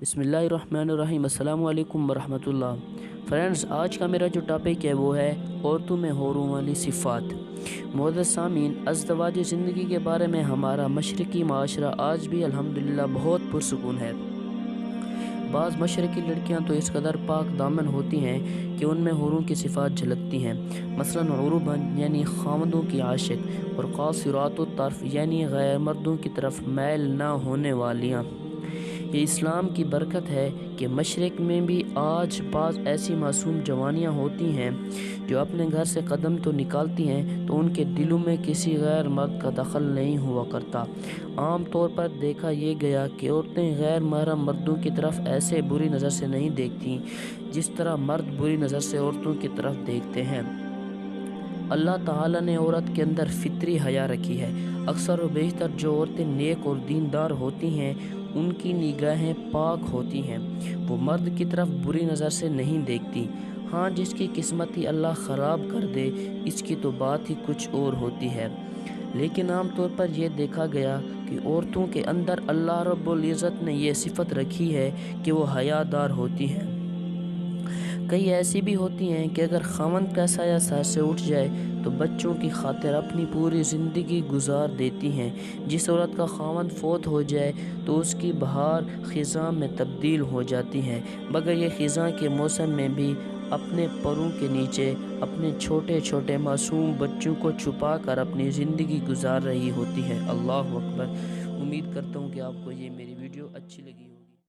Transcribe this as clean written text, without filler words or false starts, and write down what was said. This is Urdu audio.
بسم اللہ الرحمن الرحیم۔ السلام علیکم ورحمۃ اللہ۔ فرینڈز، آج کا میرا جو ٹاپک ہے وہ ہے عورتوں میں حوروں والی صفات۔ معزز سامعین، ازدواجی زندگی کے بارے میں ہمارا مشرقی معاشرہ آج بھی الحمدللہ بہت پرسکون ہے۔ بعض مشرقی لڑکیاں تو اس قدر پاک دامن ہوتی ہیں کہ ان میں حوروں کی صفات جھلکتی ہیں، مثلاً عروباً یعنی خامدوں کی عاشق، اور قاصرات الطرف یعنی غیر مردوں کی طرف میل نہ ہونے والیاں۔ یہ اسلام کی برکت ہے کہ مشرق میں بھی آج بعض ایسی معصوم جوانیاں ہوتی ہیں جو اپنے گھر سے قدم تو نکالتی ہیں تو ان کے دلوں میں کسی غیر مرد کا دخل نہیں ہوا کرتا۔ عام طور پر دیکھا یہ گیا کہ عورتیں غیر محرم مردوں کی طرف ایسے بری نظر سے نہیں دیکھتی جس طرح مرد بری نظر سے عورتوں کی طرف دیکھتے ہیں۔ اللہ تعالیٰ نے عورت کے اندر فطری حیا رکھی ہے۔ اکثر و بیشتر جو عورتیں نیک اور دیندار ہوتی ہیں ان کی نگاہیں پاک ہوتی ہیں، وہ مرد کی طرف بری نظر سے نہیں دیکھتی۔ ہاں، جس کی قسمت ہی اللہ خراب کر دے اس کی تو بات ہی کچھ اور ہوتی ہے۔ لیکن عام طور پر یہ دیکھا گیا کہ عورتوں کے اندر اللہ رب العزت نے یہ صفت رکھی ہے کہ وہ حیا دار ہوتی ہیں۔ کئی ایسی بھی ہوتی ہیں کہ اگر خاوند کا سایہ سر سے اٹھ جائے تو بچوں کی خاطر اپنی پوری زندگی گزار دیتی ہیں۔ جس عورت کا خاوند فوت ہو جائے تو اس کی بہار خزاں میں تبدیل ہو جاتی ہے، مگر یہ خزاں کے موسم میں بھی اپنے پروں کے نیچے اپنے چھوٹے چھوٹے معصوم بچوں کو چھپا کر اپنی زندگی گزار رہی ہوتی ہے۔ اللہ اکبر۔ امید کرتا ہوں کہ آپ کو یہ میری ویڈیو اچھی لگی۔